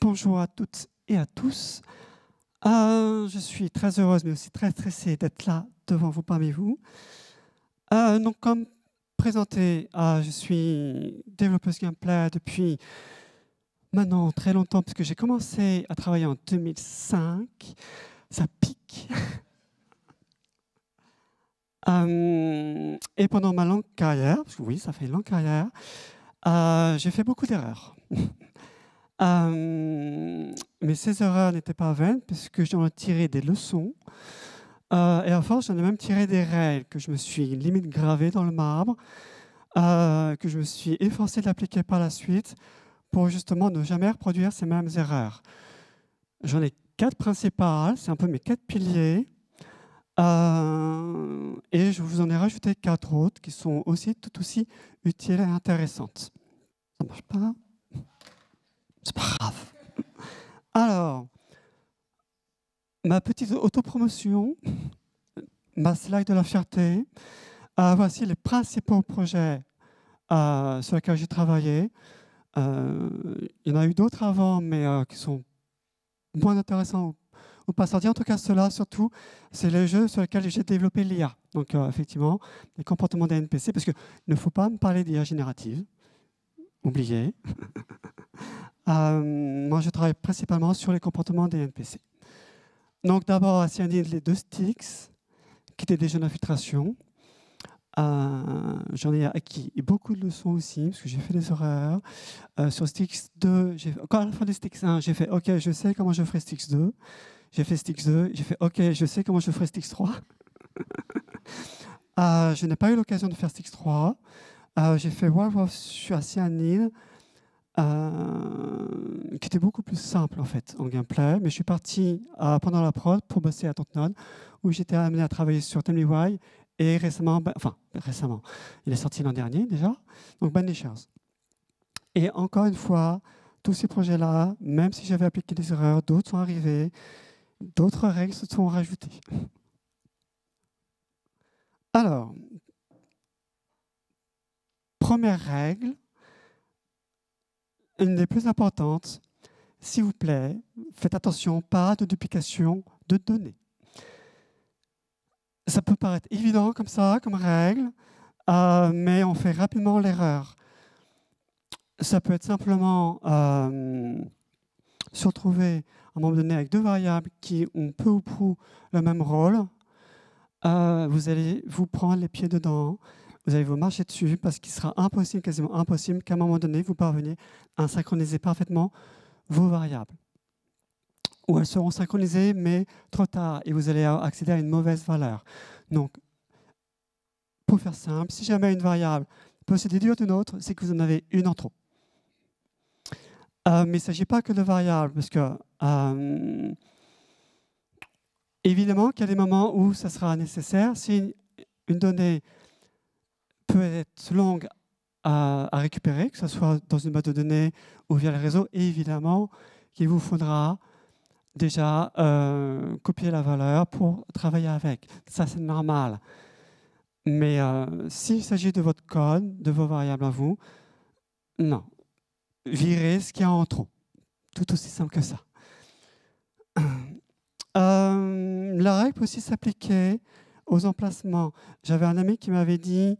Bonjour à toutes et à tous. Je suis très heureuse, mais aussi très stressée d'être là devant vous, parmi vous. Donc, comme présenté, je suis développeuse gameplay depuis maintenant très longtemps, parce que j'ai commencé à travailler en 2005. Ça pique. Et pendant ma longue carrière, parce que oui, ça fait une longue carrière, j'ai fait beaucoup d'erreurs. Mais ces erreurs n'étaient pas vaines, puisque j'en ai tiré des leçons. Et à force, j'en ai même tiré des règles que je me suis limite gravées dans le marbre, que je me suis efforcé d'appliquer par la suite pour justement ne jamais reproduire ces mêmes erreurs. J'en ai 4 principales, c'est un peu mes 4 piliers. Et je vous en ai rajouté 4 autres qui sont aussi tout aussi utiles et intéressantes. Ça ne marche pas? C'est pas grave. Alors, ma petite autopromotion, ma slide de la fierté. Voici les principaux projets sur lesquels j'ai travaillé. Il y en a eu d'autres avant, mais qui sont moins intéressants ou pas sortis. En tout cas, ceux-là, surtout, c'est les jeux sur lesquels j'ai développé l'IA. Donc, effectivement, les comportements des NPC, parce qu'il ne faut pas me parler d'IA générative. Oubliez. Moi, je travaille principalement sur les comportements des NPC. Donc, d'abord, Cyanide, les 2 sticks, qui étaient des jeux d'infiltration. J'en ai acquis beaucoup de leçons aussi, parce que j'ai fait des erreurs. Sur Styx 2, quand à la fin de Styx 1, j'ai fait « Ok, je sais comment je ferai Styx 2 ». J'ai fait Styx 2, j'ai fait « Ok, je sais comment je ferai Styx 3 ». Je n'ai pas eu l'occasion de faire Styx 3. J'ai fait World of Cyanide, qui était beaucoup plus simple en fait en gameplay, mais je suis parti pendant la prod pour bosser à Dontnod, où j'étais amené à travailler sur Tell et récemment, récemment, il est sorti l'an dernier déjà, donc Banishers. Et encore une fois, tous ces projets-là, même si j'avais appliqué des erreurs, d'autres sont arrivés, d'autres règles se sont rajoutées. Alors, première règle, une des plus importantes, s'il vous plaît, faites attention, pas de duplication de données. Ça peut paraître évident comme ça, comme règle, mais on fait rapidement l'erreur. Ça peut être simplement se retrouver à un moment donné avec 2 variables qui ont peu ou prou le même rôle. Vous allez vous prendre les pieds dedans, vous allez vous marcher dessus parce qu'il sera impossible, quasiment impossible, qu'à un moment donné, vous parveniez à synchroniser parfaitement vos variables. Ou elles seront synchronisées, mais trop tard, et vous allez accéder à une mauvaise valeur. Donc, pour faire simple, si jamais une variable peut se déduire d'une autre, c'est que vous en avez une en trop. Mais il ne s'agit pas que de variables, parce que évidemment qu'il y a des moments où ça sera nécessaire. Si une donnée peut être longue à récupérer, que ce soit dans une base de données ou via le réseau, évidemment qu'il vous faudra déjà copier la valeur pour travailler avec. Ça, c'est normal. Mais s'il s'agit de votre code, de vos variables à vous, non. Virez ce qu'il y a en trop. Tout aussi simple que ça. La règle peut aussi s'appliquer aux emplacements. J'avais un ami qui m'avait dit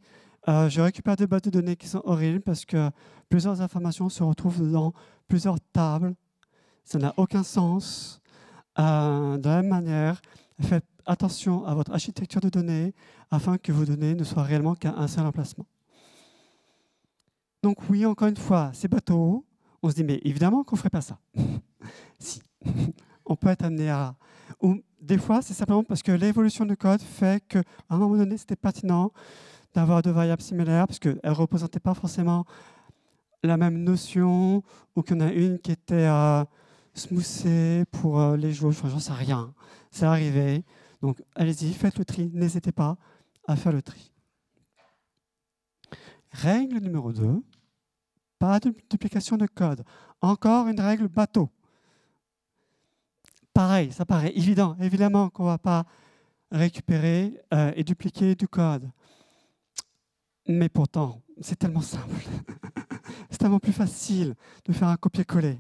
je récupère des bases de données qui sont horribles parce que plusieurs informations se retrouvent dans plusieurs tables. Ça n'a aucun sens. De la même manière, faites attention à votre architecture de données afin que vos données ne soient réellement qu'à un seul emplacement. Donc oui, encore une fois, c'est bateau. On se dit, mais évidemment qu'on ne ferait pas ça. Si, on peut être amené à... Ou des fois, c'est simplement parce que l'évolution du code fait qu'à un moment donné, c'était pertinent d'avoir 2 variables similaires parce qu'elles ne représentaient pas forcément la même notion ou qu'il y en a une qui était smoothée pour les joueurs. Enfin, j'en sais rien. C'est arrivé. Donc, allez-y, faites le tri. N'hésitez pas à faire le tri. Règle numéro 2, pas de duplication de code. Encore une règle bateau. Pareil, ça paraît évident. Évidemment qu'on ne va pas récupérer et dupliquer du code. Mais pourtant, c'est tellement simple. C'est tellement plus facile de faire un copier-coller.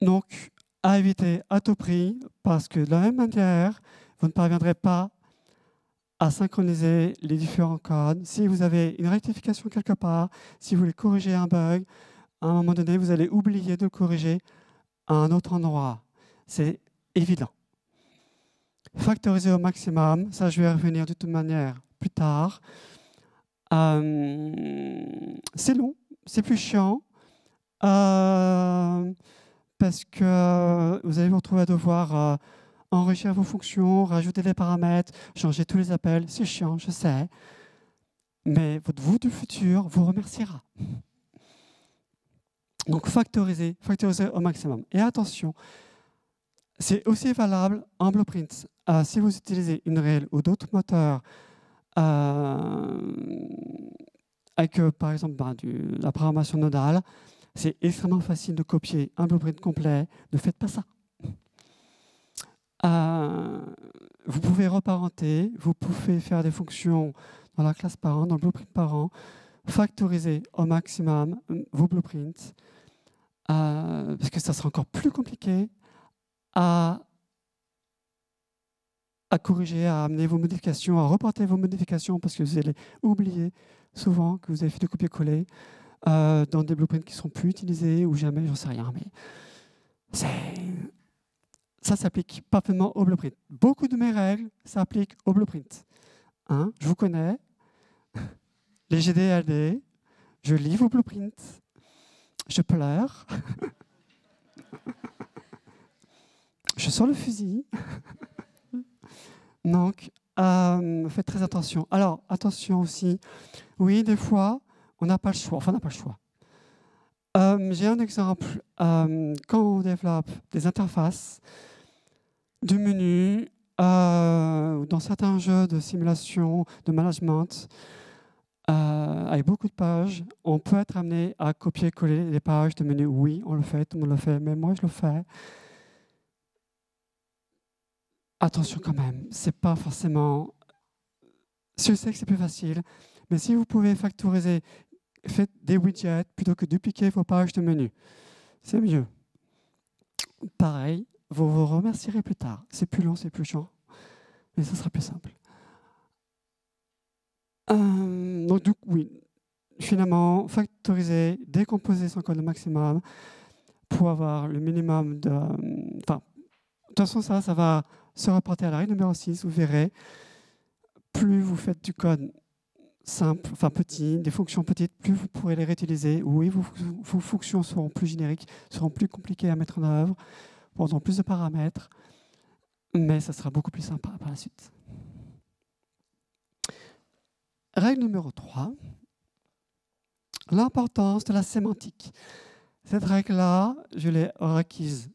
Donc, à éviter à tout prix, parce que de la même manière, vous ne parviendrez pas à synchroniser les différents codes. Si vous avez une rectification quelque part, si vous voulez corriger un bug, à un moment donné, vous allez oublier de le corriger à un autre endroit. C'est évident. Factoriser au maximum, ça je vais y revenir de toute manière plus tard. C'est long, c'est plus chiant, parce que vous allez vous retrouver à devoir enrichir vos fonctions, rajouter des paramètres, changer tous les appels. C'est chiant, je sais. Mais votre vous du futur vous remerciera. Donc factoriser au maximum. Et attention, c'est aussi valable en Blueprints. Si vous utilisez Unreal ou d'autres moteurs avec, par exemple, la programmation nodale, c'est extrêmement facile de copier un blueprint complet. Ne faites pas ça. Vous pouvez reparenter, vous pouvez faire des fonctions dans la classe parent, dans le blueprint parent, factoriser au maximum vos blueprints, parce que ça sera encore plus compliqué à corriger, à amener vos modifications, à reporter vos modifications, parce que vous allez oublier souvent que vous avez fait du copier-coller dans des blueprints qui ne sont plus utilisés ou jamais, j'en sais rien, mais ça s'applique parfaitement au blueprint. Beaucoup de mes règles s'appliquent au blueprint. Hein, je vous connais, les GDLD, je lis vos blueprints, je pleure, je sors le fusil. Donc, faites très attention. Alors, attention aussi, oui, des fois, on n'a pas le choix. Enfin, on n'a pas le choix. J'ai un exemple. Quand on développe des interfaces du menu, dans certains jeux de simulation, de management, avec beaucoup de pages, on peut être amené à copier-coller les pages de menu. Oui, on le fait, tout le monde le fait, mais moi, je le fais. Attention quand même, c'est pas forcément... Je sais que c'est plus facile, mais si vous pouvez factoriser, faites des widgets plutôt que dupliquer vos pages de menu. C'est mieux. Pareil, vous vous remercierez plus tard. C'est plus long, c'est plus chiant, mais ce sera plus simple. Donc, oui, finalement, factoriser, décomposer son code au maximum pour avoir le minimum de... Enfin, de toute façon, ça va se reporter à la règle numéro 6, vous verrez. Plus vous faites du code simple, enfin petit, des fonctions petites, plus vous pourrez les réutiliser. Oui, vos fonctions seront plus génériques, seront plus compliquées à mettre en œuvre, auront plus de paramètres, mais ça sera beaucoup plus sympa par la suite. Règle numéro 3, l'importance de la sémantique. Cette règle-là, je l'ai acquise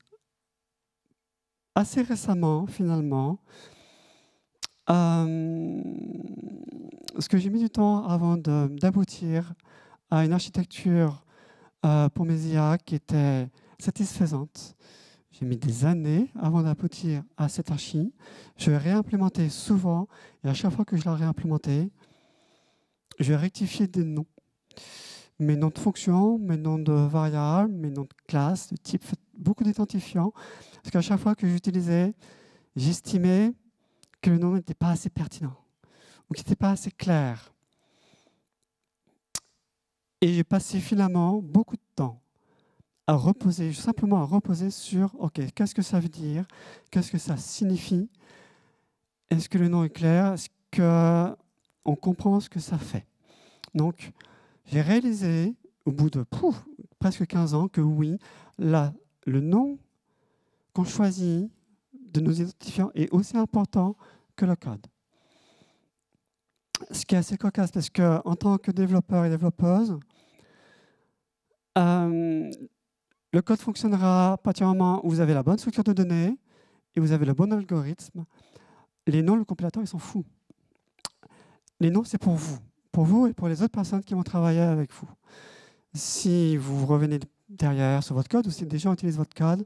assez récemment, finalement. Parce que j'ai mis du temps avant d'aboutir à une architecture pour mes IA qui était satisfaisante. J'ai mis des années avant d'aboutir à cette archi. Je vais réimplémenter souvent, et à chaque fois que je la réimplémenter, je vais rectifier des noms. Mes noms de fonctions, mes noms de variables, mes noms de classes, de types, beaucoup d'identifiants. Parce qu'à chaque fois que j'utilisais, j'estimais que le nom n'était pas assez pertinent ou qu'il n'était pas assez clair. Et j'ai passé finalement beaucoup de temps à reposer, simplement à reposer sur, OK, qu'est-ce que ça veut dire? Qu'est-ce que ça signifie? Est-ce que le nom est clair? Est-ce qu'on comprend ce que ça fait? Donc, j'ai réalisé, au bout de presque 15 ans, que oui, le nom qu'on choisit de nos identifiants est aussi important que le code. Ce qui est assez cocasse, parce qu'en tant que développeur et développeuse, le code fonctionnera à partir du moment où vous avez la bonne structure de données et vous avez le bon algorithme. Les noms, le compilateur, il s'en fout. Les noms, c'est pour vous et pour les autres personnes qui vont travailler avec vous. Si vous revenez derrière sur votre code ou si des gens utilisent votre code,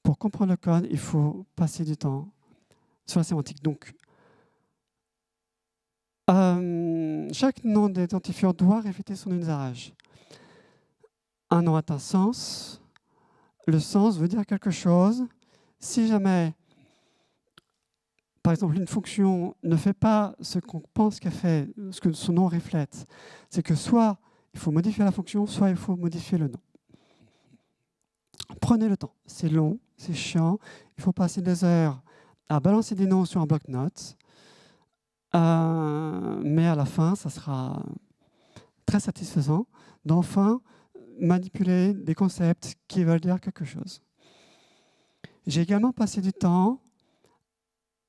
pour comprendre le code, il faut passer du temps sur la sémantique. Donc, chaque nom d'identifiant doit refléter son usage. Un nom a un sens, le sens veut dire quelque chose. Si jamais, par exemple, une fonction ne fait pas ce qu'on pense qu'elle fait, ce que son nom reflète, c'est que soit il faut modifier la fonction, soit il faut modifier le nom. Prenez le temps. C'est long, c'est chiant. Il faut passer des heures à balancer des noms sur un bloc-notes. Mais à la fin, ça sera très satisfaisant d'enfin manipuler des concepts qui veulent dire quelque chose. J'ai également passé du temps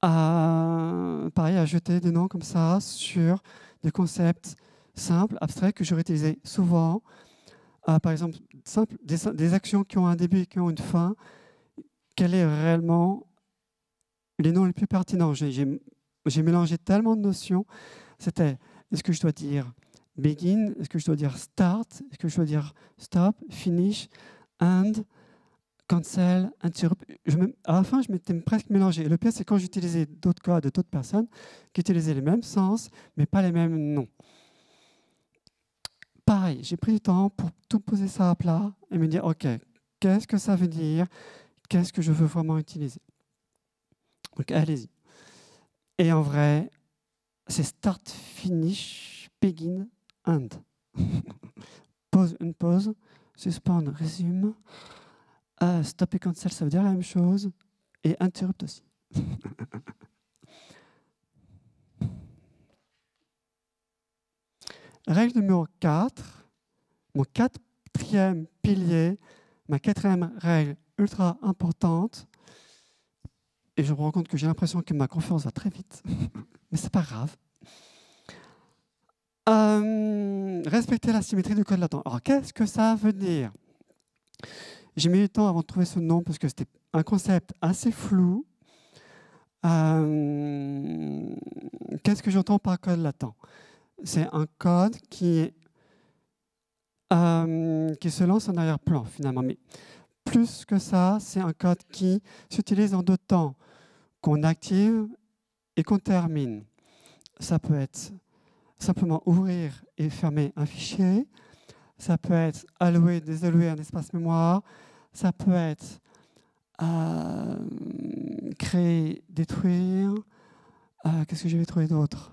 à jeter des noms comme ça sur des concepts simples, abstraits, que j'aurais utilisés souvent. Par exemple, des actions qui ont un début et qui ont une fin. Quel est réellement les noms les plus pertinents? J'ai mélangé tellement de notions. C'était, est-ce que je dois dire begin? Est-ce que je dois dire start? Est-ce que je dois dire stop, finish, end, cancel, interrupt? À la fin, je m'étais presque mélangé. Et le pire, c'est quand j'utilisais d'autres codes de d'autres personnes qui utilisaient les mêmes sens, mais pas les mêmes noms. Pareil, j'ai pris du temps pour tout poser ça à plat et me dire, OK, qu'est-ce que ça veut dire? Qu'est-ce que je veux vraiment utiliser? Donc, allez-y. Et en vrai, c'est start, finish, begin, end. Pause, une pause, suspend, résume. Stop et cancel, ça veut dire la même chose. Et interrupt aussi. Règle numéro 4, mon quatrième pilier, ma quatrième règle ultra importante. Et je me rends compte que j'ai l'impression que ma conférence va très vite, mais c'est pas grave. Respecter la symétrie du code latent. Alors, qu'est-ce que ça veut dire? J'ai mis du temps avant de trouver ce nom parce que c'était un concept assez flou. Qu'est-ce que j'entends par code latent? C'est un code qui se lance en arrière-plan, finalement. Mais plus que ça, c'est un code qui s'utilise en deux temps, qu'on active et qu'on termine. Ça peut être simplement ouvrir et fermer un fichier. Ça peut être allouer, désallouer un espace mémoire. Ça peut être créer, détruire. Qu'est-ce que je vais trouver d'autre?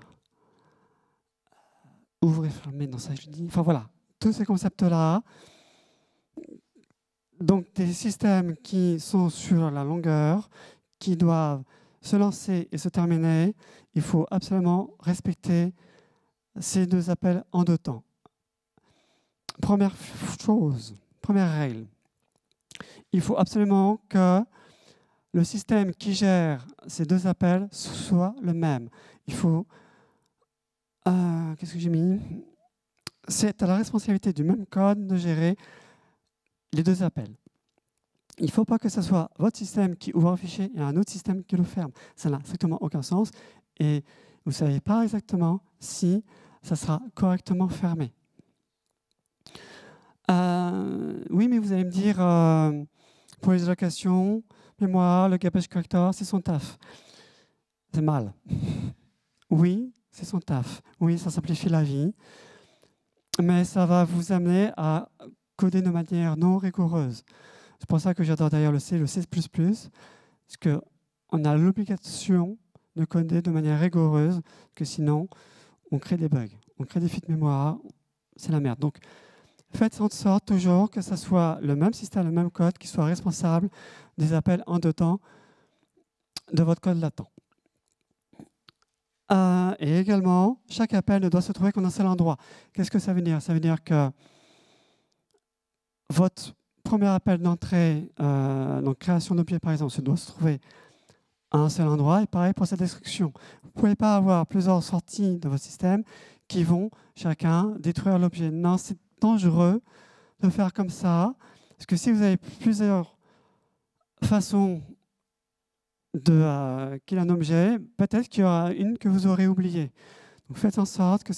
Ouvrir, fermer, non, ça je dis. Enfin voilà, tous ces concepts-là. Donc des systèmes qui sont sur la longueur, qui doivent se lancer et se terminer. Il faut absolument respecter ces deux appels en deux temps. Première chose, première règle, il faut absolument que le système qui gère ces deux appels soit le même. Il faut... qu'est-ce que j'ai mis? C'est à la responsabilité du même code de gérer les deux appels. Il ne faut pas que ce soit votre système qui ouvre un fichier et un autre système qui le ferme. Ça n'a strictement aucun sens et vous ne savez pas exactement si ça sera correctement fermé. Oui, mais vous allez me dire, pour les allocations, mémoire, le garbage collector, c'est son taf. C'est mal. Oui, c'est son taf. Oui, ça simplifie la vie. Mais ça va vous amener à coder de manière non rigoureuse. C'est pour ça que j'adore d'ailleurs le C, le C++, parce qu'on a l'obligation de coder de manière rigoureuse, que sinon, on crée des bugs, on crée des fuites mémoire, c'est la merde. Donc, faites en sorte toujours que ce soit le même système, le même code qui soit responsable des appels en deux temps de votre code latent. Et également, chaque appel ne doit se trouver qu'en un seul endroit. Qu'est-ce que ça veut dire? Ça veut dire que votre premier appel d'entrée, donc création d'objet par exemple, se doit se trouver à un seul endroit. Et pareil pour cette instruction. Vous ne pouvez pas avoir plusieurs sorties de votre système qui vont chacun détruire l'objet. Non, c'est dangereux de faire comme ça, parce que si vous avez plusieurs façons de qu'il un objet, peut-être qu'il y aura une que vous aurez oubliée. Donc faites en sorte que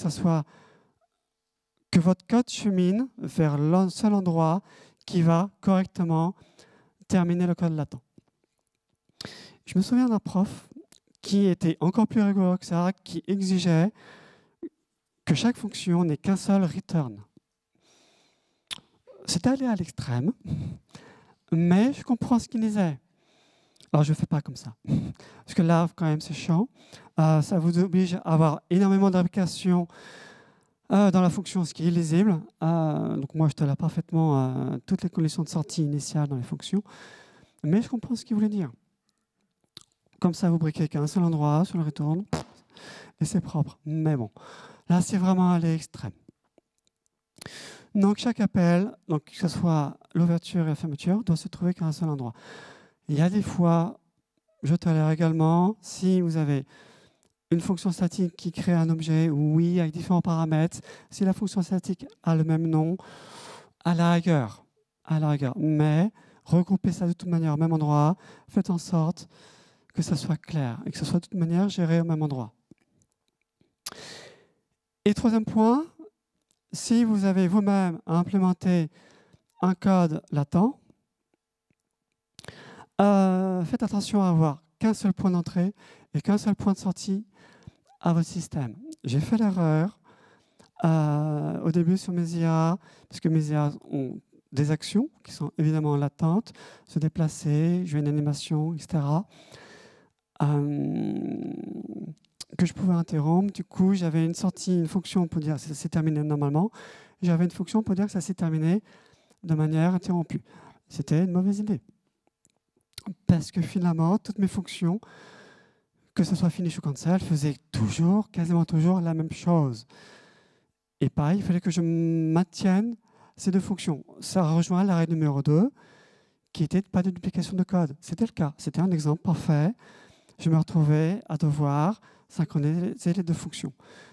votre code chemine vers un seul endroit qui va correctement terminer le code latent. Je me souviens d'un prof qui était encore plus rigoureux que ça, qui exigeait que chaque fonction n'ait qu'un seul return. C'est allé à l'extrême. mais je comprends ce qu'il disait. Alors, je ne fais pas comme ça. Parce que là, quand même, c'est chiant. Ça vous oblige à avoir énormément d'applications dans la fonction, ce qui est lisible. Donc, moi, je te l'ai parfaitement toutes les conditions de sortie initiales dans les fonctions. Mais je comprends ce qu'il voulait dire. Comme ça, vous briquez qu'à un seul endroit, sur le return, et c'est propre. Mais bon, là, c'est vraiment à l'extrême. Donc, chaque appel, donc, que ce soit l'ouverture et la fermeture, doit se trouver qu'à un seul endroit. Il y a des fois, je tolère également, si vous avez une fonction statique qui crée un objet, oui, avec différents paramètres, si la fonction statique a le même nom, à la rigueur. Mais regroupez ça de toute manière au même endroit, faites en sorte que ça soit clair et que ce soit de toute manière géré au même endroit. Et troisième point, si vous avez vous-même implémenté un code latent, faites attention à avoir qu'un seul point d'entrée et qu'un seul point de sortie à votre système. J'ai fait l'erreur au début sur mes IA, parce que mes IA ont des actions qui sont évidemment latentes, se déplacer, jouer une animation, etc., que je pouvais interrompre. Du coup, j'avais une sortie, une fonction pour dire que ça s'est terminé normalement. J'avais une fonction pour dire que ça s'est terminé de manière interrompue. C'était une mauvaise idée. Parce que finalement, toutes mes fonctions, que ce soit finish ou cancel, faisaient toujours, quasiment toujours la même chose. Et pareil, il fallait que je maintienne ces deux fonctions. Ça rejoint la règle numéro 2, qui était pas de duplication de code. C'était le cas. C'était un exemple parfait. Je me retrouvais à devoir synchroniser les deux fonctions.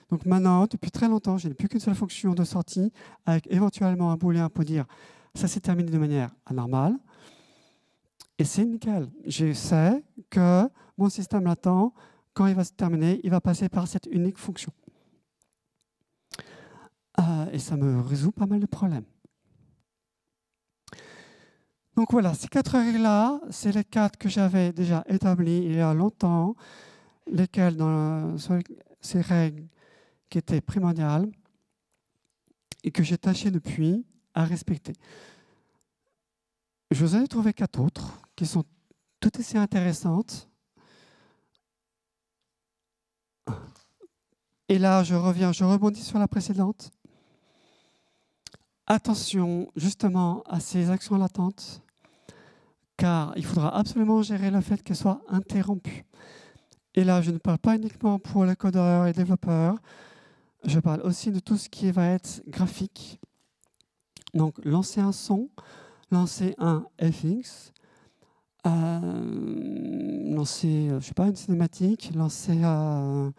Donc maintenant, depuis très longtemps, je n'ai plus qu'une seule fonction de sortie, avec éventuellement un booléen pour dire ça s'est terminé de manière anormale. Et c'est nickel. Je sais que mon système latent, quand il va se terminer, il va passer par cette unique fonction. Et ça me résout pas mal de problèmes. Donc voilà, ces 4 règles-là, c'est les 4 que j'avais déjà établies il y a longtemps, lesquelles sont ces règles qui étaient primordiales et que j'ai tâché depuis à respecter. Je vous en ai trouvé 4 autres qui sont toutes aussi intéressantes. Et là, je rebondis sur la précédente. Attention justement à ces actions latentes, car il faudra absolument gérer le fait qu'elles soient interrompues. Et là, je ne parle pas uniquement pour les codeurs et les développeurs, je parle aussi de tout ce qui va être graphique. Donc, lancer un son, lancer un FX, lancer, je sais pas, une cinématique, lancer un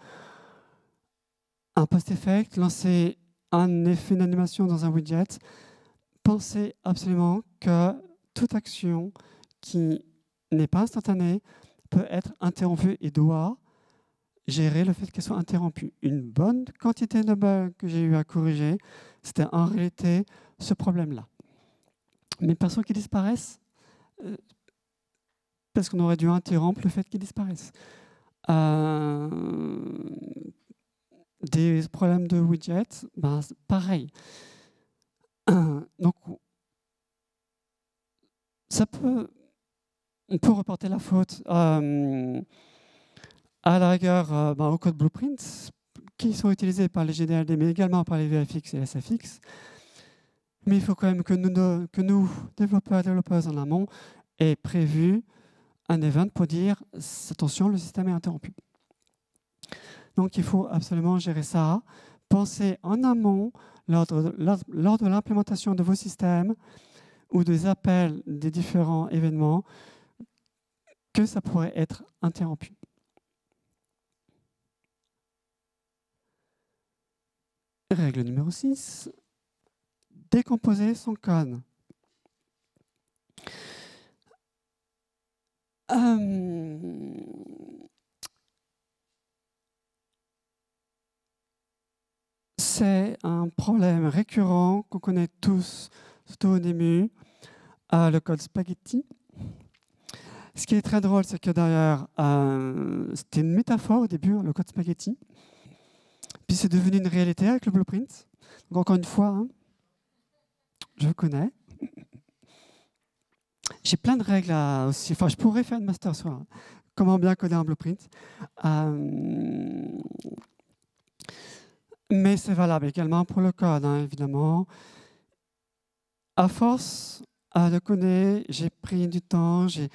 post-effect, lancer un effet d'animation dans un widget. Pensez absolument que toute action qui n'est pas instantanée peut être interrompue et doit gérer le fait qu'elle soit interrompue. Une bonne quantité de bugs que j'ai eu à corriger, c'était en réalité ce problème-là. Mais personnes qui disparaissent, parce qu'on aurait dû interrompre le fait qu'ils disparaissent. Des problèmes de widgets, ben, pareil. Donc, on peut reporter la faute à la rigueur au code blueprints qui sont utilisés par les GDLD, mais également par les VFX et les SFX. Mais il faut quand même que nous développeurs en amont, aient prévu un event pour dire « attention, le système est interrompu ». Donc, il faut absolument gérer ça. Pensez en amont, lors de l'implémentation de vos systèmes ou des appels des différents événements, que ça pourrait être interrompu. Règle numéro 6, décomposer son code. C'est un problème récurrent qu'on connaît tous, surtout au début, le code spaghetti. Ce qui est très drôle, c'est que derrière, c'était une métaphore au début, le code spaghetti. Puis c'est devenu une réalité avec le blueprint. Donc encore une fois, je connais. J'ai plein de règles aussi. Enfin, je pourrais faire une master sur comment bien coder un blueprint. Mais c'est valable également pour le code, hein, évidemment. À force de coder, j'ai pris du temps, j'ai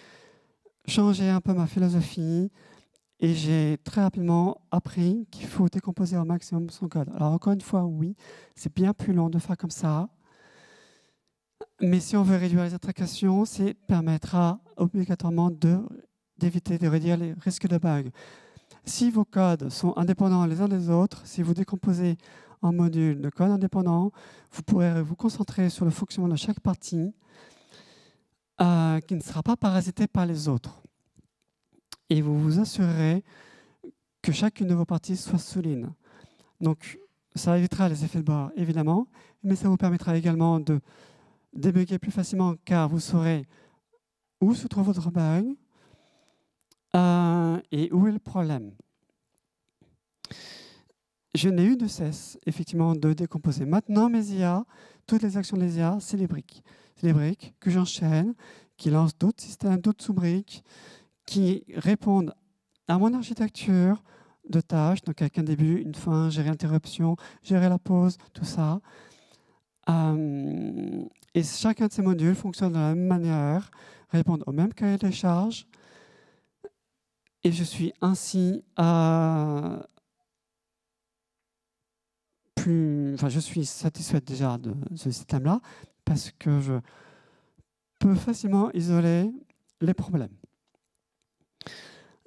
changé un peu ma philosophie et j'ai très rapidement appris qu'il faut décomposer au maximum son code. Alors encore une fois, oui, c'est bien plus long de faire comme ça. Mais si on veut réduire les attracations, ça permettra obligatoirement d'éviter de réduire les risques de bugs. Si vos codes sont indépendants les uns des autres, si vous décomposez en modules de code indépendants, vous pourrez vous concentrer sur le fonctionnement de chaque partie qui ne sera pas parasité par les autres. Et vous vous assurerez que chacune de vos parties soit solide. Donc, ça évitera les effets de bord, évidemment, mais ça vous permettra également de débugger plus facilement car vous saurez où se trouve votre bug et où est le problème. Je n'ai eu de cesse, effectivement, de décomposer. Maintenant, mes IA, toutes les actions des IA, c'est les briques. C'est les briques que j'enchaîne, qui lancent d'autres systèmes, d'autres sous-briques, qui répondent à mon architecture de tâches, donc avec un début, une fin, gérer l'interruption, gérer la pause, tout ça. Et chacun de ces modules fonctionne de la même manière, répondent au même cahier des charges. Et je suis ainsi je suis satisfait déjà de ce système-là parce que je peux facilement isoler les problèmes.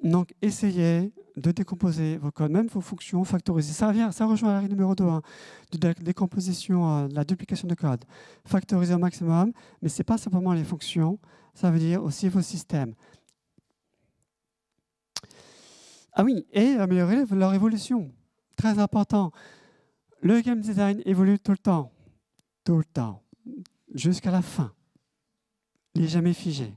Donc, essayez de décomposer vos codes, même vos fonctions, factoriser. Ça rejoint la règle numéro 2, hein, de décomposition, de la duplication de code. Factoriser au maximum, mais ce n'est pas simplement les fonctions, ça veut dire aussi vos systèmes. Ah oui, et améliorer leur évolution. Très important. Le game design évolue tout le temps, jusqu'à la fin. Il n'est jamais figé.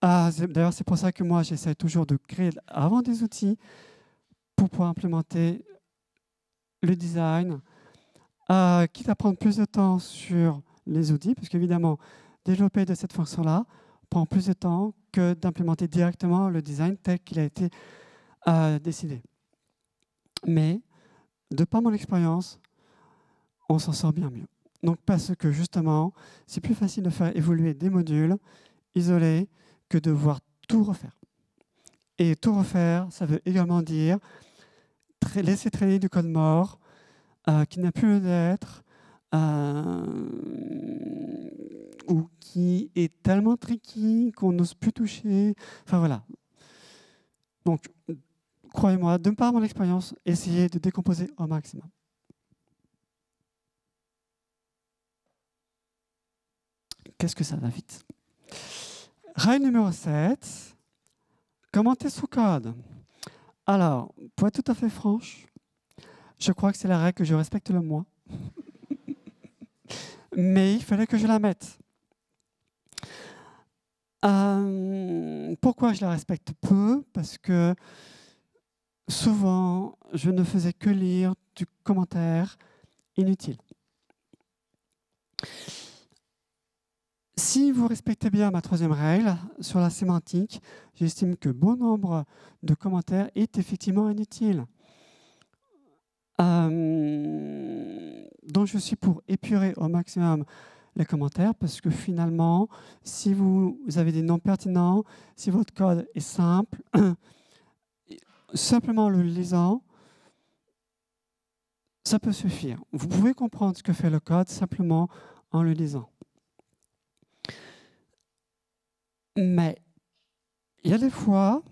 D'ailleurs, c'est pour ça que moi, j'essaie toujours de créer avant des outils pour pouvoir implémenter le design, quitte à prendre plus de temps sur les outils, parce qu'évidemment, développer de cette fonction-là prend plus de temps que d'implémenter directement le design tel qu'il a été décidé. Mais, de par mon expérience, on s'en sort bien mieux. Donc, parce que justement, c'est plus facile de faire évoluer des modules isolés que de devoir tout refaire. Et tout refaire, ça veut également dire laisser traîner du code mort qui n'a plus lieu d'être ou qui est tellement tricky qu'on n'ose plus toucher. Enfin voilà. Donc, croyez-moi, de par mon expérience, essayez de décomposer au maximum. Qu'est-ce que ça va vite? Règle numéro 7, commenter sous code. Alors, pour être tout à fait franche, je crois que c'est la règle que je respecte le moins. Mais il fallait que je la mette. Pourquoi je la respecte peu? Parce que souvent, je ne faisais que lire du commentaire inutile. Si vous respectez bien ma troisième règle sur la sémantique, j'estime que bon nombre de commentaires est effectivement inutile. Donc je suis pour épurer au maximum les commentaires parce que finalement, si vous avez des noms pertinents, si votre code est simple, simplement le lisant, ça peut suffire. Vous pouvez comprendre ce que fait le code simplement en le lisant. Mais il y a des fois,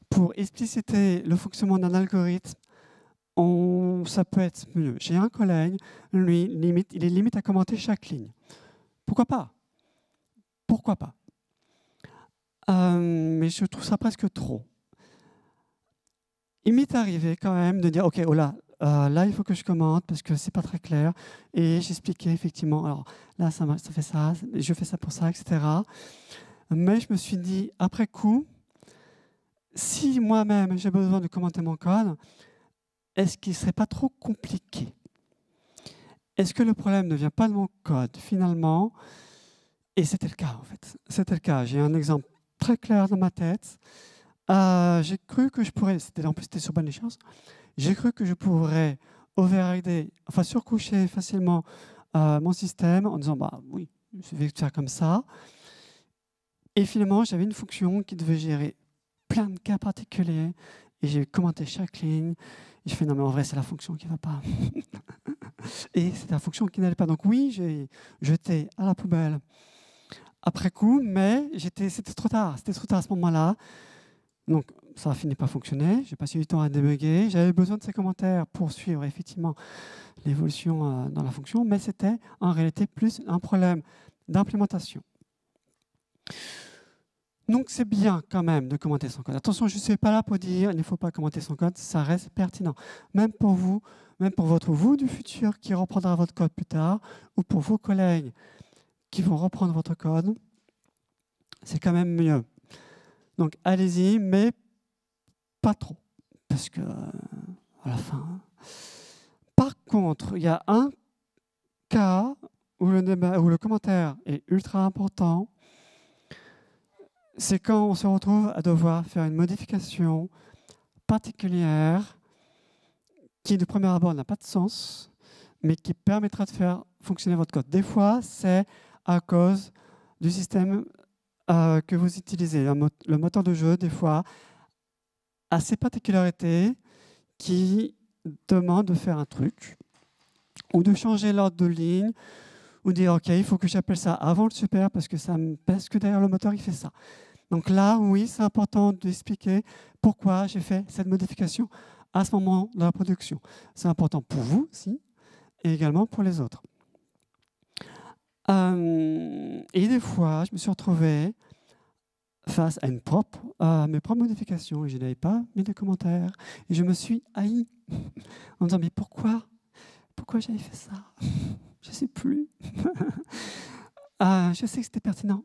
pour expliciter le fonctionnement d'un algorithme, ça peut être mieux. J'ai un collègue, lui, il est limite à commenter chaque ligne. Pourquoi pas? Pourquoi pas? Mais je trouve ça presque trop. Il m'est arrivé quand même de dire, OK, oh là, là, il faut que je commente parce que c'est pas très clair. Et j'expliquais effectivement, alors là, ça fait ça, je fais ça pour ça, etc. Mais je me suis dit, après coup, si moi-même j'ai besoin de commenter mon code, est-ce qu'il ne serait pas trop compliqué? Est-ce que le problème ne vient pas de mon code? Finalement, Et c'était le cas, en fait. C'était le cas. J'ai un exemple très clair dans ma tête. J'ai cru que je pourrais, en plus c'était sur bonne chance, j'ai cru que je pourrais overrider, enfin surcoucher facilement mon système en disant, bah oui, je vais faire comme ça. Et finalement, j'avais une fonction qui devait gérer plein de cas particuliers. Et j'ai commenté chaque ligne. Et je fais, non mais en vrai, c'est la fonction qui ne va pas. Et c'est la fonction qui n'allait pas. Donc oui, j'ai jeté à la poubelle après coup, mais c'était trop tard. C'était trop tard à ce moment-là. Donc ça a fini par fonctionner. J'ai passé du temps à débugger. J'avais besoin de ces commentaires pour suivre effectivement l'évolution dans la fonction, mais c'était en réalité plus un problème d'implémentation. Donc c'est bien quand même de commenter son code. Attention, je ne suis pas là pour dire il ne faut pas commenter son code, ça reste pertinent. Même pour vous, même pour votre vous du futur qui reprendra votre code plus tard, ou pour vos collègues qui vont reprendre votre code, c'est quand même mieux. Donc allez-y, mais pas trop, parce que à la fin. Par contre, il y a un cas où le commentaire est ultra important. C'est quand on se retrouve à devoir faire une modification particulière qui, de premier abord, n'a pas de sens, mais qui permettra de faire fonctionner votre code. Des fois, c'est à cause du système que vous utilisez. Le moteur de jeu, des fois, a ses particularités qui demandent de faire un truc, ou de changer l'ordre de ligne, ou dire, OK, il faut que j'appelle ça avant le super parce que derrière le moteur, il fait ça. Donc là, oui, c'est important d'expliquer pourquoi j'ai fait cette modification à ce moment de la production. C'est important pour vous aussi, et également pour les autres. Et des fois, je me suis retrouvé face à mes propres modifications, et je n'avais pas mis de commentaires, et je me suis haï en me disant, mais pourquoi j'avais fait ça? Je ne sais plus. Je sais que c'était pertinent.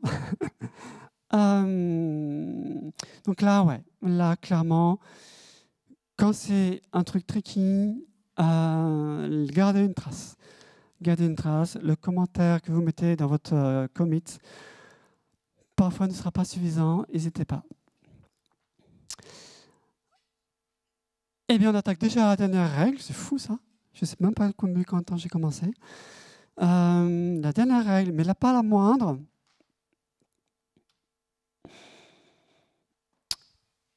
Donc là, ouais, là, clairement, quand c'est un truc tricky, gardez une trace. Gardez une trace. Le commentaire que vous mettez dans votre commit, parfois ne sera pas suffisant. N'hésitez pas. Eh bien, on attaque déjà la dernière règle. C'est fou, ça. Je ne sais même pas combien de temps j'ai commencé. La dernière règle, mais pas la moindre.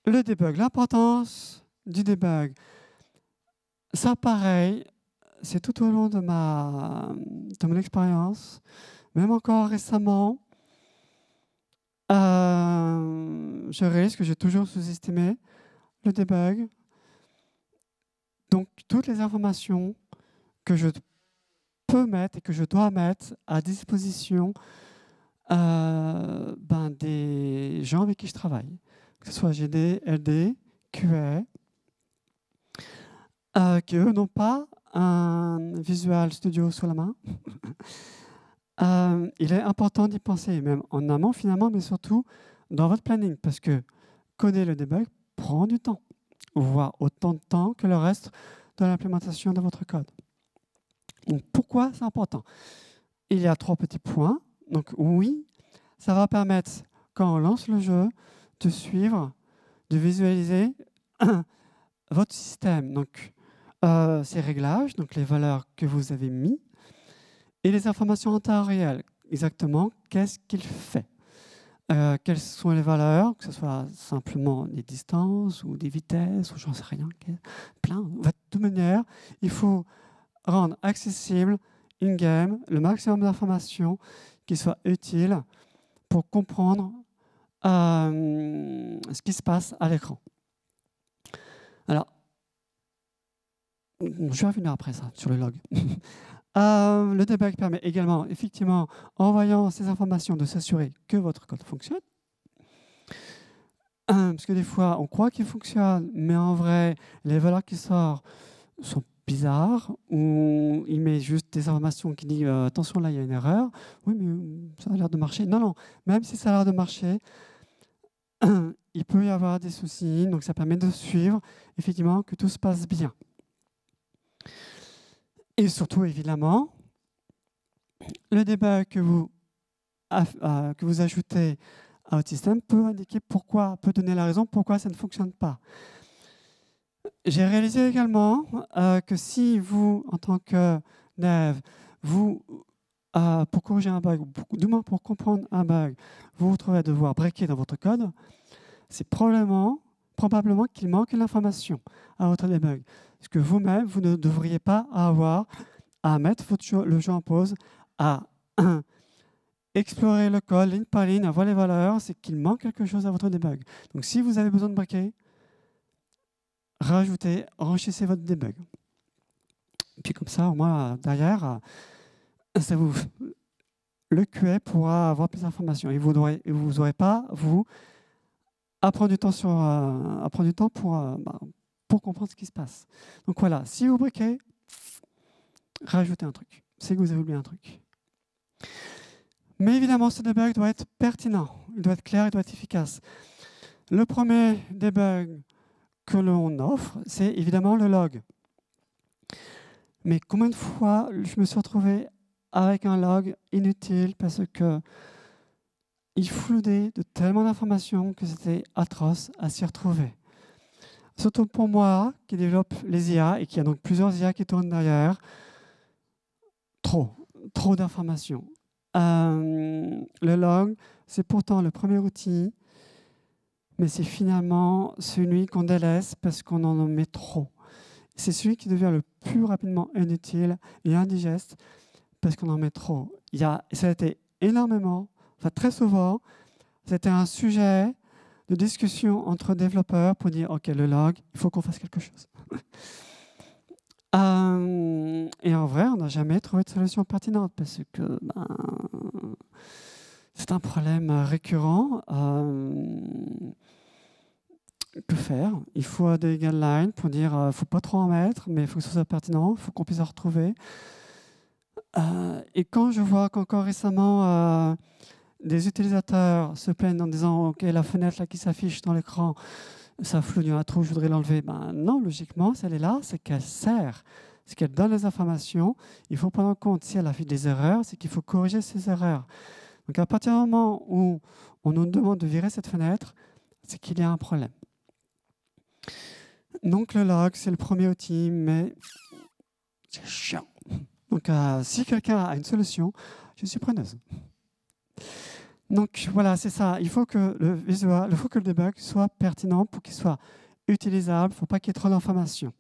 Le debug, l'importance du debug. Ça, pareil, c'est tout au long de mon expérience, même encore récemment, je réalise que j'ai toujours sous-estimé le debug. Donc, toutes les informations que je peux mettre et que je dois mettre à disposition des gens avec qui je travaille, que ce soit GD, LD, QA, qui eux n'ont pas un Visual Studio sous la main. Il est important d'y penser, même en amont finalement, mais surtout dans votre planning, parce que coder le debug prend du temps, voire autant de temps que le reste de l'implémentation de votre code. Donc pourquoi c'est important? Il y a 3 petits points. Donc oui, ça va permettre, quand on lance le jeu, de suivre, de visualiser votre système. Donc ces réglages, donc les valeurs que vous avez mis, et les informations en temps réel. Exactement, qu'est-ce qu'il fait? Quelles sont les valeurs, que ce soit simplement des distances ou des vitesses, ou j'en sais rien, plein. De toute manière, il faut rendre accessible in-game le maximum d'informations qui soient utiles pour comprendre ce qui se passe à l'écran. Alors, je vais revenir après ça, sur le log. Le debug permet également, effectivement, en voyant ces informations, de s'assurer que votre code fonctionne. Parce que des fois, on croit qu'il fonctionne, mais en vrai, les valeurs qui sortent sont bizarres, ou il met juste des informations qui disent attention, là, il y a une erreur. Oui, mais ça a l'air de marcher. Non, non, même si ça a l'air de marcher, il peut y avoir des soucis. Donc, ça permet de suivre, effectivement, que tout se passe bien. Et surtout, évidemment, le debug que vous que vous ajoutez à votre système peut indiquer pourquoi, peut donner la raison pourquoi ça ne fonctionne pas. J'ai réalisé également que si vous, en tant que dev, pour corriger un bug, ou du moins pour comprendre un bug, vous vous trouvez à devoir breaker dans votre code, c'est probablement qu'il manque l'information à votre debug. Parce que vous-même, vous ne devriez pas avoir à mettre le jeu en pause, à explorer le code ligne par ligne, à voir les valeurs, c'est qu'il manque quelque chose à votre debug. Donc si vous avez besoin de breaker, rajoutez, enrichissez votre debug. Puis comme ça, au moins, derrière, le QA pourra avoir plus d'informations. Et vous n'aurez pas, vous, à prendre du temps pour comprendre ce qui se passe. Donc voilà, si vous breakez, rajoutez un truc. C'est que vous avez oublié un truc. Mais évidemment, ce debug doit être pertinent, il doit être clair, il doit être efficace. Le premier debug que l'on offre, c'est évidemment le log. Mais combien de fois je me suis retrouvé avec un log inutile parce que il floudait de tellement d'informations que c'était atroce à s'y retrouver. Surtout pour moi, qui développe les IA et qui a donc plusieurs IA qui tournent derrière, trop d'informations. Le log, c'est pourtant le premier outil, mais c'est finalement celui qu'on délaisse parce qu'on en met trop. C'est celui qui devient le plus rapidement inutile et indigeste parce qu'on en met trop. Ça a été énormément, très souvent, c'était un sujet de discussion entre développeurs pour dire « Ok, le log, il faut qu'on fasse quelque chose. » Et en vrai, on n'a jamais trouvé de solution pertinente parce que c'est un problème récurrent. Que faire? Il faut des guidelines pour dire il ne faut pas trop en mettre, mais il faut que ce soit pertinent, il faut qu'on puisse en retrouver. Et quand je vois qu'encore récemment, des utilisateurs se plaignent en disant « Ok, la fenêtre là, qui s'affiche dans l'écran, ça floue, il y a un trou, je voudrais l'enlever. » Non, logiquement, si elle est là, c'est qu'elle sert, c'est qu'elle donne les informations. Il faut prendre en compte si elle a fait des erreurs, c'est qu'il faut corriger ces erreurs. Donc à partir du moment où on nous demande de virer cette fenêtre, c'est qu'il y a un problème. Donc le log, c'est le premier outil, mais c'est chiant. Donc si quelqu'un a une solution, je suis preneuse. Donc voilà, c'est ça. Il faut que le debug soit pertinent pour qu'il soit utilisable. Il ne faut pas qu'il y ait trop d'informations.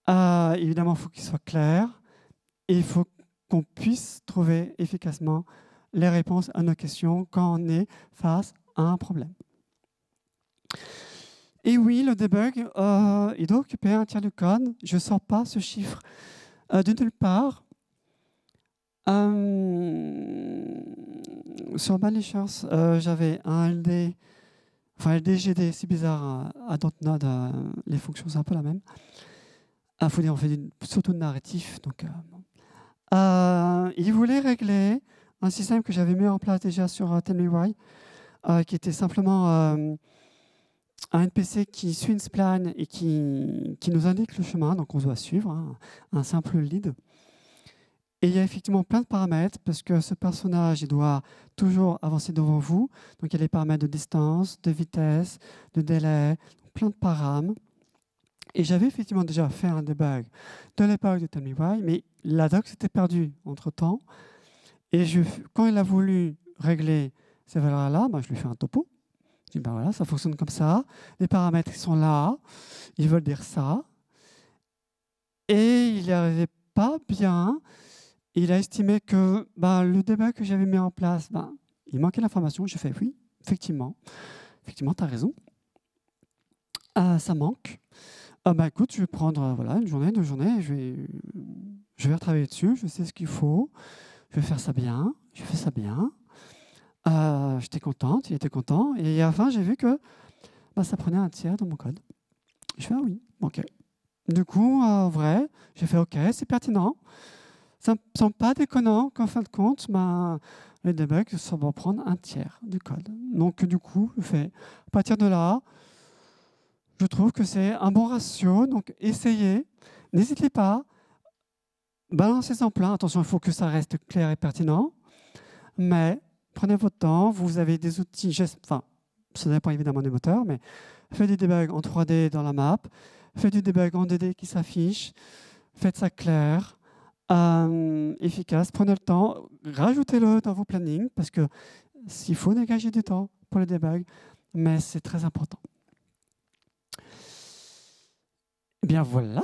Évidemment, il faut qu'il soit clair. Et il faut qu'on puisse trouver efficacement les réponses à nos questions quand on est face à un problème. Et oui, le debug, il doit occuper un tiers du code. Je ne sors pas ce chiffre de nulle part. Sur Banishers, j'avais un LD, LDGD, c'est bizarre, à .Node, les fonctions, c'est un peu la même. Il faut dire, on fait surtout de narratif. Donc, il voulait régler un système que j'avais mis en place déjà sur Tell Me Why, qui était simplement un NPC qui suit une spline et qui nous indique le chemin, donc on doit suivre, un simple lead. Et il y a effectivement plein de paramètres, parce que ce personnage, il doit toujours avancer devant vous. Donc il y a les paramètres de distance, de vitesse, de délai, plein de paramètres. Et j'avais effectivement déjà fait un debug de l'époque de Tell Me Why, mais la doc s'était perdue entre-temps. Et quand il a voulu régler ces valeurs-là, je lui fais un topo. Je dis, voilà, ça fonctionne comme ça. Les paramètres sont là, ils veulent dire ça. Et il n'y arrivait pas bien. Il a estimé que le debug que j'avais mis en place, il manquait l'information. J'ai fait oui, effectivement, tu as raison. Ça manque. Écoute, je vais prendre une journée, 2 journées, je vais retravailler dessus, je sais ce qu'il faut, je vais faire ça bien, je fais ça bien. J'étais contente, il était content, et à la fin, j'ai vu que ça prenait un tiers dans mon code. Je fais oui, ok. Du coup, en vrai, j'ai fait ok, c'est pertinent. Ça ne me semble pas déconnant qu'en fin de compte, les debugs, ça va prendre un tiers du code. Donc, du coup, à partir de là, je trouve que c'est un bon ratio. Donc, essayez. N'hésitez pas. Balancez en plein. Attention, il faut que ça reste clair et pertinent. Mais Prenez votre temps, vous avez des outils, enfin, ça dépend évidemment des moteurs, mais faites du debug en 3D dans la map, faites du debug en 2D qui s'affiche, faites ça clair, efficace, prenez le temps, rajoutez-le dans vos plannings, parce que s'il faut dégager du temps pour le debug, mais c'est très important. Eh bien voilà,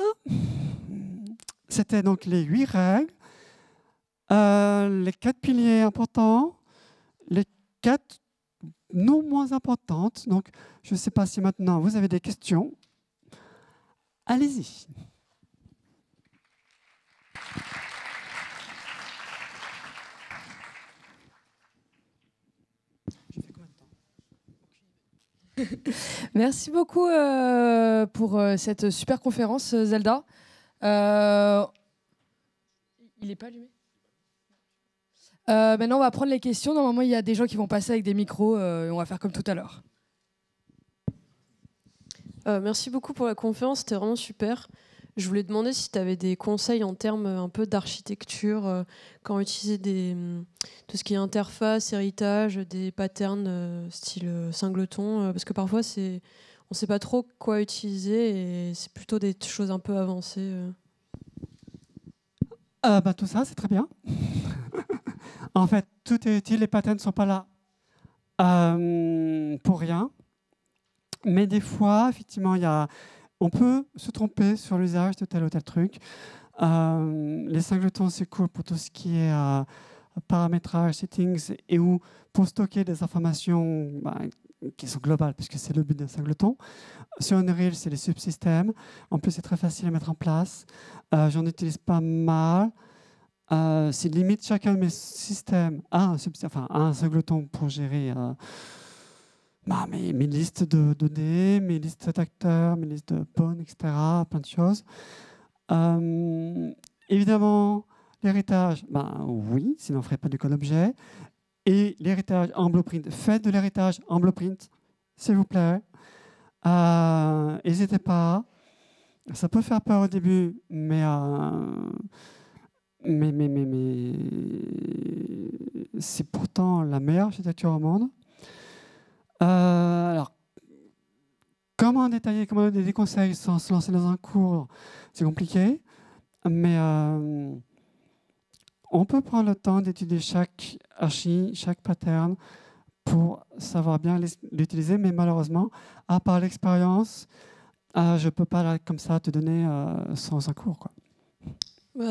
c'était donc les 8 règles, les 4 piliers importants, les 4 non moins importantes. Donc, je ne sais pas si maintenant vous avez des questions. Allez-y. Merci beaucoup pour cette super conférence, Zelda. Il n'est pas allumé. Maintenant, on va prendre les questions. Normalement, il y a des gens qui vont passer avec des micros et on va faire comme tout à l'heure. Merci beaucoup pour la conférence, c'était vraiment super. Je voulais demander si tu avais des conseils en termes un peu d'architecture, quand utiliser tout ce qui est interface, héritage, des patterns style singleton, parce que parfois on ne sait pas trop quoi utiliser et c'est plutôt des choses un peu avancées. Tout ça, c'est très bien. En fait, tout est utile, les patterns ne sont pas là pour rien. Mais des fois, effectivement, on peut se tromper sur l'usage de tel ou tel truc. Les singletons, c'est cool pour tout ce qui est paramétrage, settings, et ou pour stocker des informations qui sont globales, puisque c'est le but d'un singleton. Sur Unreal, c'est les subsystèmes. En plus, c'est très facile à mettre en place. J'en utilise pas mal. C'est limite chacun de mes systèmes a un singleton pour gérer mes listes de données, mes listes d'acteurs, mes listes de pawns, etc., plein de choses. Évidemment, l'héritage, oui, sinon on ne ferait pas du code objet. Et l'héritage en blueprint, faites de l'héritage en blueprint, s'il vous plaît. N'hésitez pas. Ça peut faire peur au début, mais c'est pourtant la meilleure architecture au monde. Alors, comment détailler, comment donner des conseils sans se lancer dans un cours, c'est compliqué, mais on peut prendre le temps d'étudier chaque archi, chaque pattern pour savoir bien l'utiliser, mais malheureusement, à part l'expérience, je ne peux pas là, comme ça te donner sans un cours, quoi.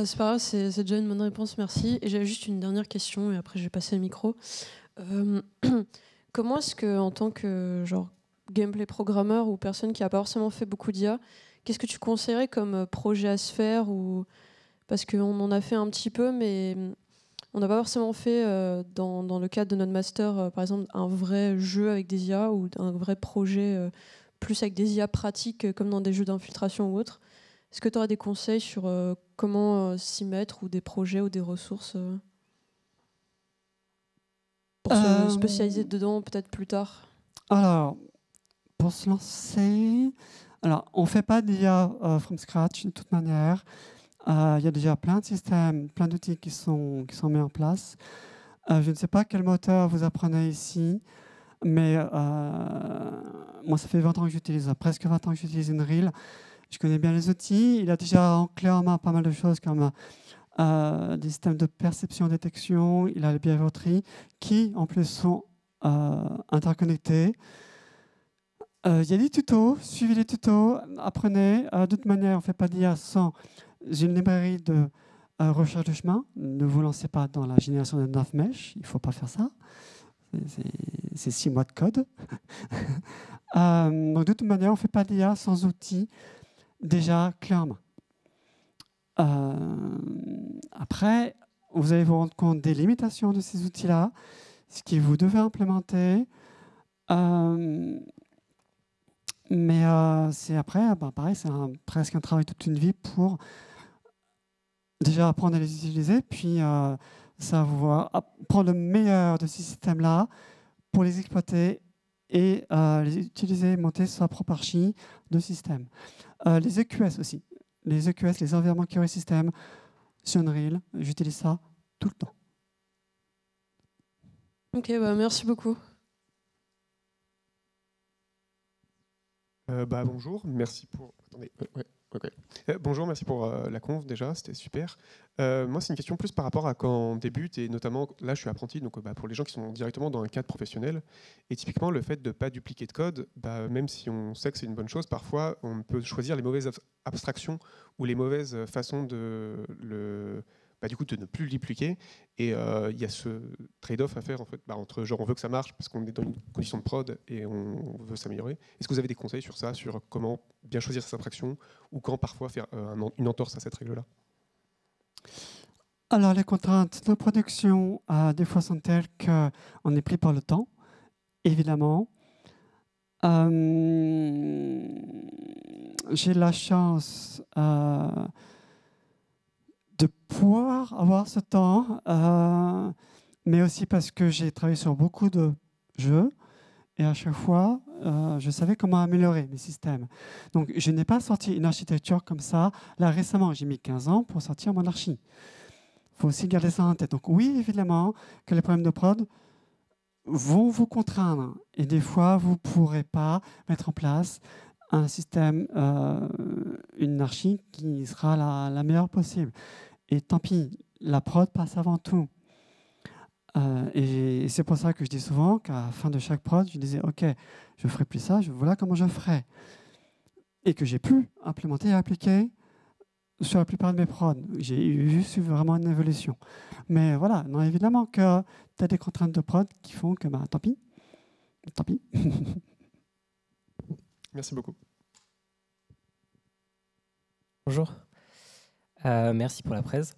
C'est pas grave, c'est déjà une bonne réponse, merci. Et j'avais juste une dernière question et après je vais passer le micro. Comment est-ce que, en tant que gameplay programmeur ou personne qui n'a pas forcément fait beaucoup d'IA, qu'est-ce que tu conseillerais comme projet à se faire parce qu'on en a fait un petit peu, mais on n'a pas forcément fait, dans le cadre de notre master, par exemple, un vrai jeu avec des IA ou un vrai projet plus avec des IA pratiques, comme dans des jeux d'infiltration ou autres. Est-ce que tu aurais des conseils sur comment s'y mettre ou des projets ou des ressources pour se spécialiser dedans peut-être plus tard? Alors, pour se lancer, on ne fait pas d'IA from scratch de toute manière. Il y a déjà plein de systèmes, plein d'outils qui sont mis en place. Je ne sais pas quel moteur vous apprenez ici, mais moi, ça fait 20 ans que j'utilise, presque 20 ans que j'utilise Unreal. Je connais bien les outils. Il a déjà en clé en main pas mal de choses comme des systèmes de perception, détection. Il a les biavoteries qui, en plus, sont interconnectés. Il y a des tutos, suivez les tutos, apprenez. De toute manière, on ne fait pas d'IA sans une librairie de recherche de chemin. Ne vous lancez pas dans la génération de 9 mesh, il ne faut pas faire ça. C'est 6 mois de code. Donc de toute manière, on ne fait pas d'IA sans outils déjà clés en main. Après, vous allez vous rendre compte des limitations de ces outils-là, ce que vous devez implémenter. Mais c'est après, pareil, c'est presque un travail toute une vie pour déjà apprendre à les utiliser, puis savoir prendre le meilleur de ces systèmes-là pour les exploiter et les utiliser, monter sa propre archi de système. Les EQS aussi. Les EQS, les environnements query system, sur Unreal, j'utilise ça tout le temps. Ok, bah, merci beaucoup. Bonjour, merci pour. Attendez, ouais, ok. Bonjour, merci pour la conf déjà, c'était super. Moi, c'est une question plus par rapport à quand on débute et notamment là, je suis apprenti, donc pour les gens qui sont directement dans un cadre professionnel. Et typiquement, le fait de ne pas dupliquer de code, même si on sait que c'est une bonne chose, parfois on peut choisir les mauvaises abstractions ou les mauvaises façons du coup, de ne plus le dupliquer. Et il y a ce trade-off à faire en fait, entre genre on veut que ça marche parce qu'on est dans une condition de prod et on veut s'améliorer. Est-ce que vous avez des conseils sur ça, sur comment bien choisir cette abstraction ou quand parfois faire une entorse à cette règle-là? Alors, les contraintes de production, des fois, sont telles qu'on est pris par le temps, évidemment. J'ai la chance de pouvoir avoir ce temps, mais aussi parce que j'ai travaillé sur beaucoup de jeux et à chaque fois, je savais comment améliorer mes systèmes. Donc, je n'ai pas sorti une architecture comme ça. Là, récemment, j'ai mis 15 ans pour sortir mon archi. Il faut aussi garder ça en tête. Donc, oui, évidemment, que les problèmes de prod vont vous contraindre et des fois, vous ne pourrez pas mettre en place un système, une archi qui sera la meilleure possible. Et tant pis, la prod passe avant tout. Et c'est pour ça que je dis souvent qu'à la fin de chaque prod, je disais, OK, je ne ferai plus ça, voilà comment je ferai. Et que j'ai pu implémenter et appliquer sur la plupart de mes prods. J'ai eu vraiment une évolution. Mais voilà, non, évidemment que tu as des contraintes de prod qui font que, tant pis. Tant pis. Merci beaucoup. Bonjour. Merci pour la presse.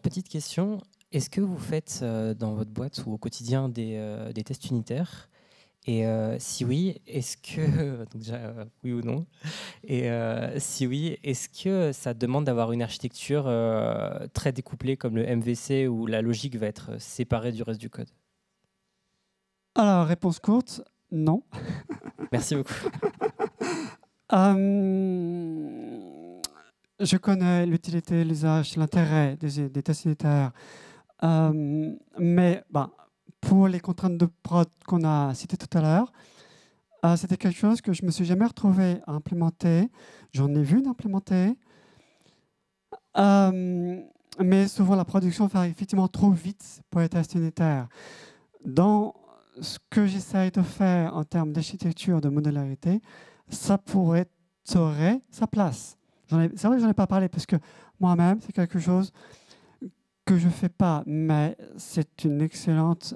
Petite question, est-ce que vous faites dans votre boîte ou au quotidien des tests unitaires? Et si oui, est-ce que... donc déjà, oui ou non? Et si oui, est-ce que ça demande d'avoir une architecture très découplée comme le MVC où la logique va être séparée du reste du code? Alors, réponse courte, non. Merci beaucoup. Je connais l'utilité, l'usage, l'intérêt des tests unitaires. Mais pour les contraintes de prod qu'on a citées tout à l'heure, c'était quelque chose que je ne me suis jamais retrouvé à implémenter. J'en ai vu d'implémenter. Mais souvent, la production va effectivement trop vite pour les tests unitaires. Dans ce que j'essaye de faire en termes d'architecture, de modularité, ça aurait sa place. C'est vrai que je n'en ai pas parlé parce que moi-même, c'est quelque chose que je ne fais pas, mais c'est une excellente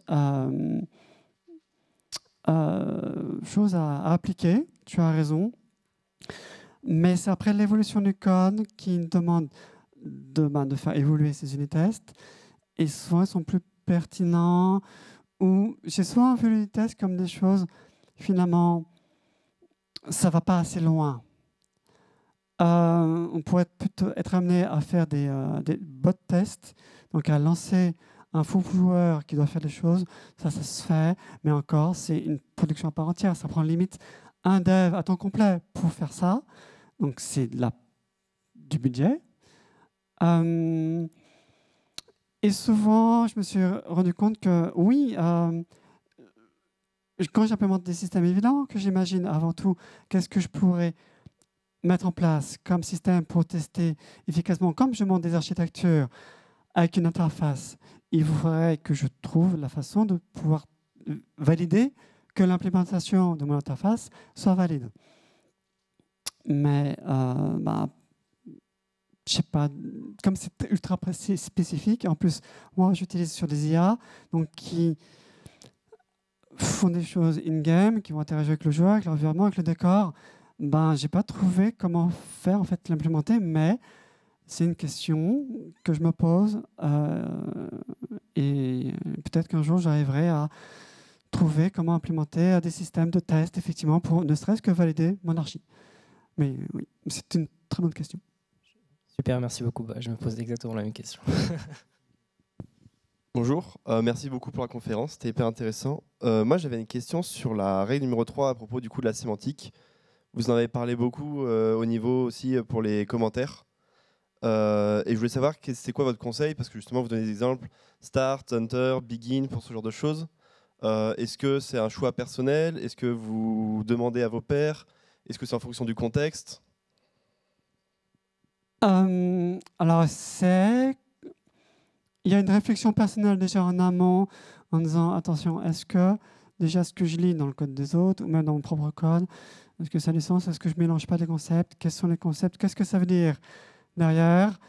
chose à appliquer. Tu as raison. Mais c'est après l'évolution du code qui demande de faire évoluer ces unit tests. Et souvent, ils sont plus pertinents. Ou j'ai souvent vu les unit tests comme des choses, finalement, ça ne va pas assez loin. On pourrait plutôt être amené à faire des bot tests, donc à lancer un faux joueur qui doit faire des choses. Ça se fait, mais encore, c'est une production à part entière. Ça prend limite un dev à temps complet pour faire ça. Donc, c'est du budget. Et souvent, je me suis rendu compte que, oui, quand j'implémente des systèmes évidents, que j'imagine avant tout qu'est-ce que je pourrais mettre en place comme système pour tester efficacement, comme je monte des architectures avec une interface, il faudrait que je trouve la façon de pouvoir valider que l'implémentation de mon interface soit valide. Mais, je sais pas, comme c'est ultra spécifique, en plus, moi, j'utilise sur des IA, donc qui font des choses in-game, qui vont interagir avec le joueur, avec l'environnement, avec le décor. J'ai pas trouvé comment faire, en fait, l'implémenter, mais c'est une question que je me pose et peut-être qu'un jour, j'arriverai à trouver comment implémenter des systèmes de test, effectivement, pour ne serait-ce que valider mon archi. Mais oui, c'est une très bonne question. Super, merci beaucoup. Je me pose exactement la même question. Bonjour, merci beaucoup pour la conférence, c'était hyper intéressant. Moi, j'avais une question sur la règle numéro 3 à propos du coup de la sémantique. Vous en avez parlé beaucoup au niveau aussi pour les commentaires. Et je voulais savoir c'est quoi votre conseil, parce que justement vous donnez des exemples, Start, Hunter, Begin, pour ce genre de choses. Est-ce que c'est un choix personnel? Est-ce que vous demandez à vos pairs? Est-ce que c'est en fonction du contexte? Alors, il y a une réflexion personnelle déjà en amont en disant attention, est-ce que déjà ce que je lis dans le code des autres ou même dans mon propre code, est-ce que ça a du sens? Est-ce que je ne mélange pas les concepts? Quels sont les concepts? Qu'est-ce que ça veut dire derrière?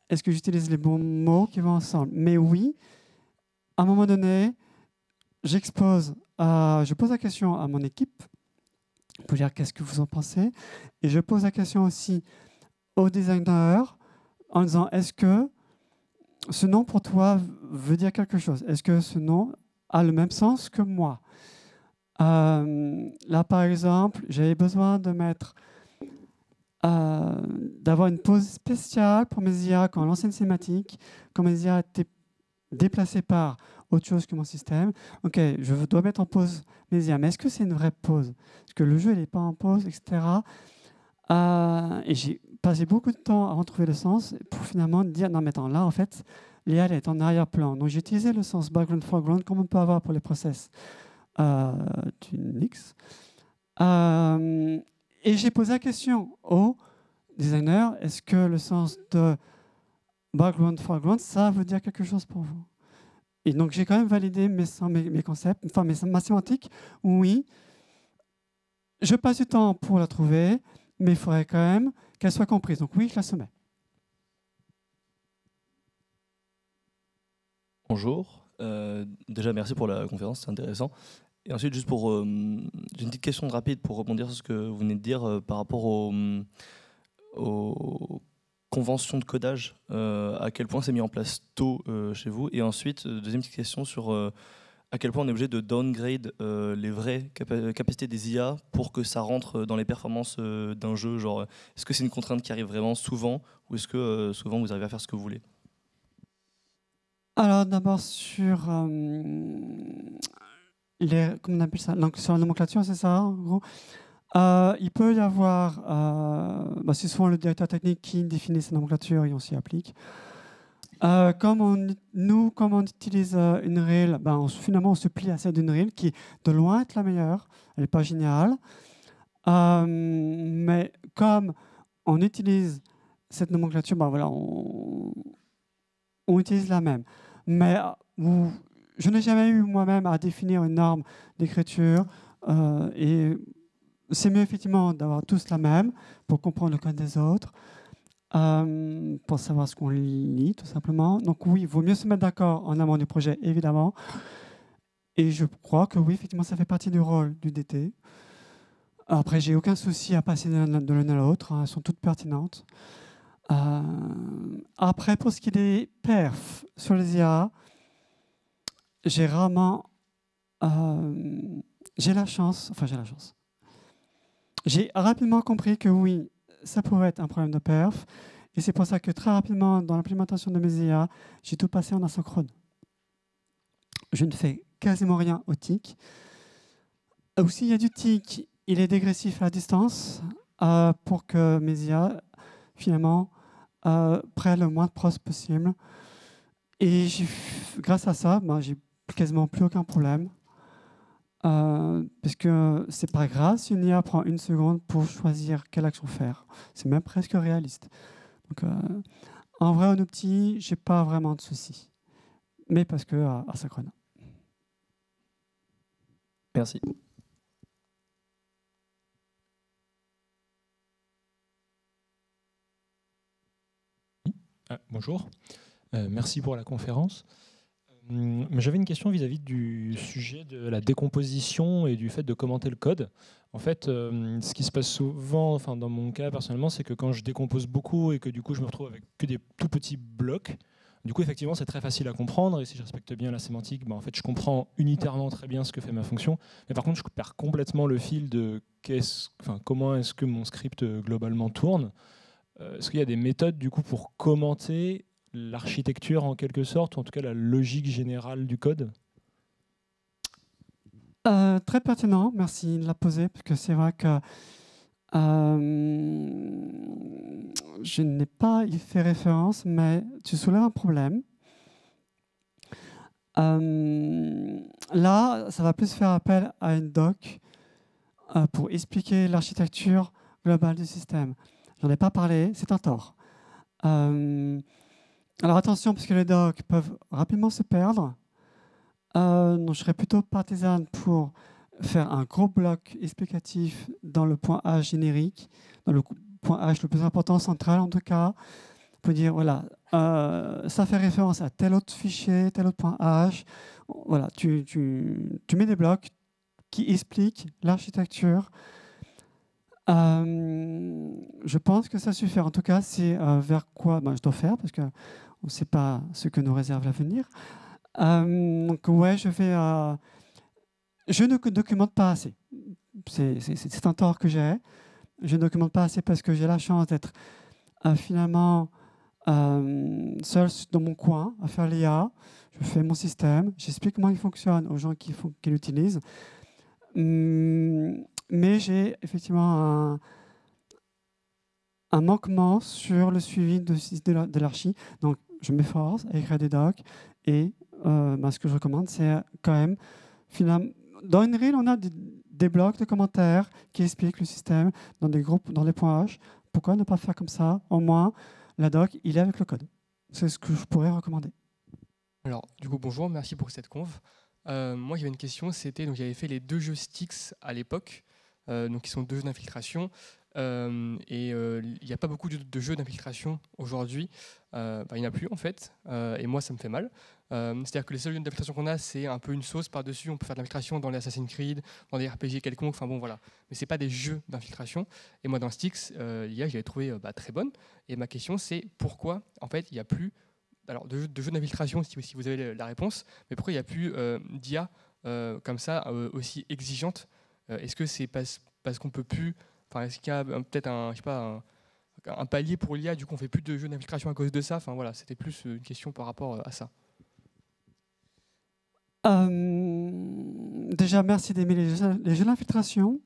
Est-ce que j'utilise les bons mots qui vont ensemble? Mais oui, à un moment donné, je pose la question à mon équipe pour dire qu'est-ce que vous en pensez, et je pose la question aussi aux designers en disant est-ce que ce nom pour toi veut dire quelque chose? Est-ce que ce nom a le même sens que moi? Là, par exemple, j'avais besoin d'avoir une pause spéciale pour mes IA quand l'ancienne cinématique, quand mes IA étaient déplacées par autre chose que mon système. Ok, je dois mettre en pause mes IA, mais est-ce que c'est une vraie pause? Est-ce que le jeu n'est pas en pause, etc. Et j'ai passé beaucoup de temps à retrouver le sens pour finalement dire non, mais attends, là, en fait, l'IA est en arrière-plan. Donc, j'ai utilisé le sens background, foreground, comme on peut avoir pour les process d'Unix. Et j'ai posé la question au designer, est-ce que le sens de background, foreground, ça veut dire quelque chose pour vous? Et donc, j'ai quand même validé mes concepts, enfin, ma sémantique. Oui, je passe du temps pour la trouver, mais il faudrait quand même qu'elle soit comprise. Donc oui, je la soumets. Bonjour. Déjà, merci pour la conférence, c'est intéressant. Et ensuite, juste j'ai une petite question rapide pour rebondir sur ce que vous venez de dire par rapport aux conventions de codage. À quel point c'est mis en place tôt chez vous? Et ensuite, deuxième petite question sur à quel point on est obligé de downgrade les vraies capacités des IA pour que ça rentre dans les performances d'un jeu. Genre, est-ce que c'est une contrainte qui arrive vraiment souvent, ou est-ce que souvent vous arrivez à faire ce que vous voulez? Alors d'abord sur comment on appelle ça? Donc, sur la nomenclature, c'est ça en gros. Il peut y avoir, c'est souvent le directeur technique qui définit sa nomenclature et on s'y applique. Comme on utilise une reel, finalement on se plie à celle d'une reel qui est de loin être la meilleure. Elle n'est pas géniale. Mais comme on utilise cette nomenclature, on utilise la même. Mais je n'ai jamais eu moi-même à définir une norme d'écriture et c'est mieux effectivement d'avoir tous la même pour comprendre le code des autres, pour savoir ce qu'on lit tout simplement. Donc oui, il vaut mieux se mettre d'accord en amont du projet, évidemment. Et je crois que oui, effectivement, ça fait partie du rôle du DT. Après, j'ai aucun souci à passer de l'une à l'autre, hein, elles sont toutes pertinentes. Après, pour ce qui est des perfs sur les IA, j'ai la chance. J'ai rapidement compris que oui, ça pouvait être un problème de perf. Et c'est pour ça que très rapidement, dans l'implémentation de mes IA, j'ai tout passé en asynchrone. Je ne fais quasiment rien au tic. Aussi, il y a du tic, il est dégressif à la distance pour que mes IA, finalement, prennent le moins de pros possible. Et grâce à ça, j'ai quasiment plus aucun problème. Parce que c'est pas grave si une IA prend 1 seconde pour choisir quelle action faire. C'est même presque réaliste. Donc, en vrai, en opti, j'ai pas vraiment de soucis. Mais parce que asynchrone. Merci. Bonjour, merci pour la conférence. J'avais une question vis-à-vis du sujet de la décomposition et du fait de commenter le code. En fait, ce qui se passe souvent, enfin dans mon cas personnellement, c'est que quand je décompose beaucoup et que du coup je me retrouve avec que des tout petits blocs, du coup effectivement c'est très facile à comprendre et si je respecte bien la sémantique, en fait je comprends unitairement très bien ce que fait ma fonction. Mais par contre je perds complètement le fil de comment est-ce que mon script globalement tourne. Est-ce qu'il y a des méthodes du coup pour commenter l'architecture en quelque sorte, ou en tout cas la logique générale du code? Très pertinent, merci de la poser, parce que c'est vrai que je n'ai pas y fait référence, mais tu soulèves un problème. Là, ça va plus faire appel à une doc pour expliquer l'architecture globale du système. J'en ai pas parlé, c'est un tort. Alors attention, parce que les docs peuvent rapidement se perdre. Donc, je serais plutôt partisane pour faire un gros bloc explicatif dans le point H générique, dans le point H le plus important, central en tout cas, pour dire, voilà, ça fait référence à tel autre fichier, tel autre point H. Voilà, tu mets des blocs qui expliquent l'architecture. Je pense que ça suffit. En tout cas, c'est vers quoi je dois faire, parce qu'on ne sait pas ce que nous réserve l'avenir. Donc, ouais, je ne documente pas assez. C'est un tort que j'ai. Je ne documente pas assez parce que j'ai la chance d'être finalement seul dans mon coin à faire l'IA. Je fais mon système, j'explique comment il fonctionne aux gens qui l'utilisent. Mais j'ai effectivement un manquement sur le suivi de l'archi. Donc, je m'efforce à écrire des docs et ce que je recommande, c'est quand même, finalement, dans une reel, on a des blocs de commentaires qui expliquent le système dans des groupes, dans les points H. Pourquoi ne pas faire comme ça? Au moins, la doc, il est avec le code. C'est ce que je pourrais recommander. Alors, du coup, bonjour, merci pour cette conf. Moi, j'avais une question, c'était, donc j'avais fait les 2 jeux Styx à l'époque, donc qui sont 2 jeux d'infiltration. Il n'y a pas beaucoup de jeux d'infiltration aujourd'hui. Il n'y en a plus en fait, et moi ça me fait mal. C'est-à-dire que les seuls jeux d'infiltration qu'on a, c'est un peu une sauce par-dessus. On peut faire de l'infiltration dans les Assassin's Creed, dans des RPG quelconques, enfin bon voilà. Mais c'est pas des jeux d'infiltration. Et moi dans Styx, l'IA, je l'avais trouvé très bonne. Et ma question c'est pourquoi en fait il n'y a plus de jeux d'infiltration, si vous avez la réponse, mais pourquoi il n'y a plus d'IA comme ça aussi exigeante? Est-ce que c'est parce qu'on peut plus, enfin est-ce qu'il y a peut-être un palier pour l'IA, du coup on fait plus de jeux d'infiltration à cause de ça? Enfin voilà, c'était plus une question par rapport à ça. Déjà, merci d'aimer les jeux d'infiltration.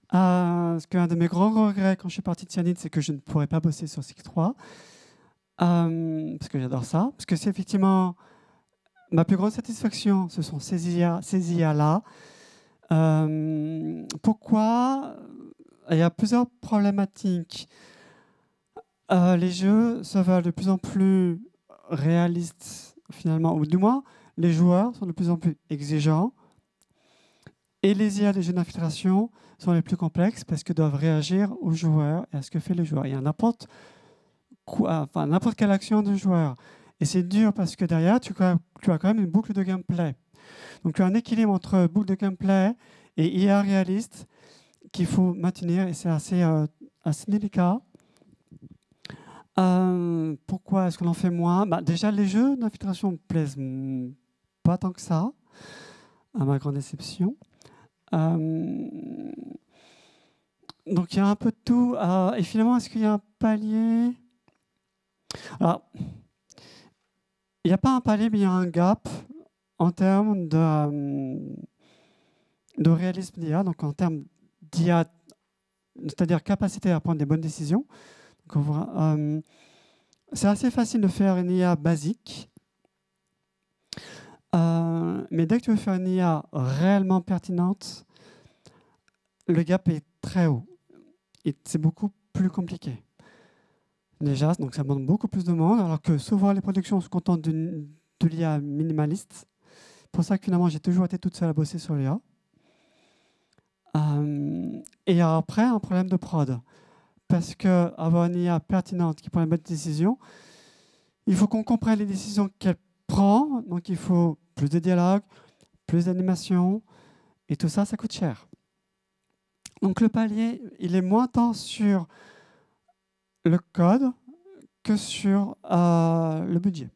Parce qu'un de mes grands regrets quand je suis parti de Cyanide, c'est que je ne pourrais pas bosser sur Styx 3. Parce que j'adore ça. Parce que c'est effectivement ma plus grande satisfaction, ce sont ces IA-là. Pourquoi? Il y a plusieurs problématiques. Les jeux se veulent de plus en plus réalistes, finalement, ou du moins, les joueurs sont de plus en plus exigeants. Et les IA des jeux d'infiltration sont les plus complexes parce qu'ils doivent réagir aux joueurs et à ce que fait le joueur. Il y a n'importe quelle action de joueur. Et c'est dur parce que derrière, tu as quand même une boucle de gameplay. Donc, tu as un équilibre entre boucle de gameplay et IA réaliste qu'il faut maintenir, et c'est assez délicat. Pourquoi est-ce qu'on en fait moins? Déjà, les jeux d'infiltration me plaisent pas tant que ça, à ma grande déception. Donc, il y a un peu de tout. Et finalement, est-ce qu'il y a un palier? Alors, il n'y a pas un palier, mais il y a un gap en termes de réalisme d'IA, donc en termes d'IA, c'est-à-dire capacité à prendre des bonnes décisions. C'est assez facile de faire une IA basique, mais dès que tu veux faire une IA réellement pertinente, le gap est très haut et c'est beaucoup plus compliqué. Déjà, donc ça demande beaucoup plus de monde, alors que souvent les productions se contentent de l'IA minimaliste. C'est pour ça que finalement j'ai toujours été toute seule à bosser sur l'IA. Et après, un problème de prod. Parce qu'avoir une IA pertinente qui prend les bonnes décisions, il faut qu'on comprenne les décisions qu'elle prend. Donc il faut plus de dialogue, plus d'animation. Et tout ça, ça coûte cher. Donc le palier, il est moins tant sur le code que sur le budget.